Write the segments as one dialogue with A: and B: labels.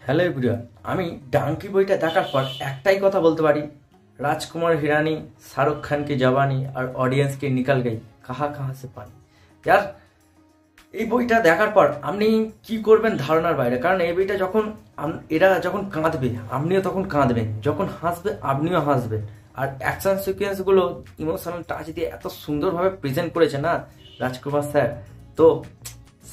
A: Hello everyone, আমি ডাঙ্কি বইটা দেখার পর একটাই কথা বলতে পারি, রাজকুমার হিরানি, শাহরুখ খানকে জবানি আর অডিয়েন্সকে নিকাল গই কাহা কাহা সে পানি। यार এই বইটা দেখার পর আপনি কি করবেন ধারণার বাইরে। কারণ এই বইটা যখন এরা যখন কাঁদবে আপনিও তখন কাঁদবেন, যখন হাসবে আপনিও হাসবেন। আর অ্যাকশন সিকোয়েন্সগুলো ইমোশনাল টাচ দিয়ে এত সুন্দরভাবে প্রেজেন্ট করেছে না রাজকুমার স্যার, তো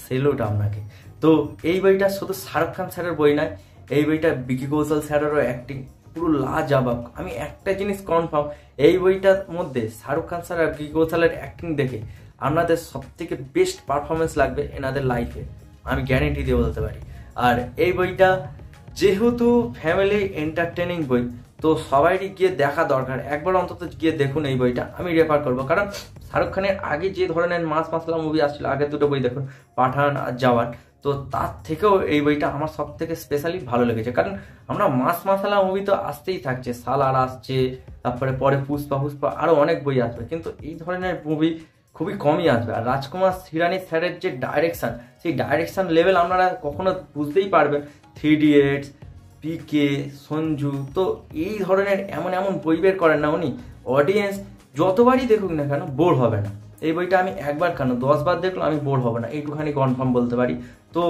A: সেলুট আপনাকে। তো এই বইটা শুধু শাহরুখ খান স্যারের বই নয়, এই বইটা বিকি কৌশল স্যারেরও অ্যাক্টিং পুরো লাজবাব। আমি একটা জিনিস কনফার্ম, এই বইটার মধ্যে শাহরুখ খান স্যার আর বিকি কৌশলের অ্যাক্টিং দেখে আপনাদের সব থেকে বেস্ট পারফরমেন্স লাগবে এনাদের লাইফে, আমি গ্যারেন্টি দিয়ে বলতে পারি। আর এই বইটা যেহেতু ফ্যামিলি এন্টারটেনিং বই, তো সবাইরই গিয়ে দেখা দরকার। একবার অন্তত গিয়ে দেখুন এই বইটা, আমি রেফার করবো। কারণ শাহরুখ খানের আগে যে ধরনের মাস মাসলা মুভি আসছিল, আগের দুটো বই দেখুন, পাঠান আর জওয়ান, তো তার থেকেও এই বইটা আমার সব থেকে স্পেশালি ভালো লেগেছে। কারণ আমরা মাস মাসালা মুভি তো আসতেই থাকছে, সালার আসছে, তারপরে পরে পুষ্পা পুষ্পা আরও অনেক বই আসবে, কিন্তু এই ধরনের মুভি খুবই কমই আসবে। আর রাজকুমার হিরানি স্যারের যে ডাইরেকশন, সেই ডাইরেকশন লেভেল আপনারা কখনো বুঝতেই পারবেন। 3 ইডিয়টস, পিকে, সঞ্জু, তো এই ধরনের এমন এমন বই বের করেন না উনি, অডিয়েন্স যতবারই দেখুক না কেন বোর হবে না। এই বইটা আমি একবার কেন 10 বার দেখলো আমি বোর হবে না, এইটুখানি কনফার্ম বলতে পারি। তো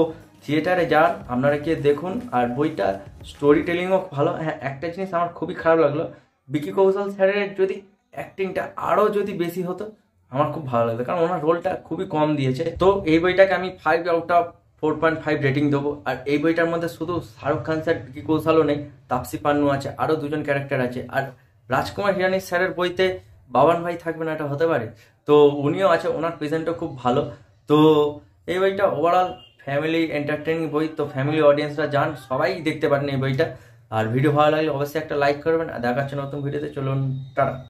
A: থিয়েটারে যান, আপনারা গিয়ে দেখুন। আর বইটা স্টোরি টেলিংও ভালো। হ্যাঁ, একটা জিনিস আমার খুবই খারাপ লাগলো, বিকি কৌশল স্যারের যদি অ্যাক্টিংটা আরও যদি বেশি হতো আমার খুব ভালো লাগতো, কারণ ওনার রোলটা খুবই কম দিয়েছে। তো এই বইটাকে আমি 5/4.5 রেটিং দেবো। আর এই বইটার মধ্যে শুধু শাহরুখ খান স্যার, বিকি কৌশলও নেই, তাপসী পান্নু আছে, আরও দুজন ক্যারেক্টার আছে। আর রাজকুমার হিরানি স্যারের বইতে বাবান ভাই থাকবে না এটা হতে পারে, তো উনিও আছে, ওনার প্রেজেন্টও খুব ভালো। তো এই বইটা ওভারঅল ফ্যামিলি এন্টারটেইনিং বই, তো ফ্যামিলি অডিয়েন্সরা যান, সবাই দেখতে পারেন এই বইটা। আর ভিডিও ভালো লাগলে অবশ্যই একটা লাইক করবেন। আর দেখাচ্ছে নতুন ভিডিওতে, চলুন টাটা।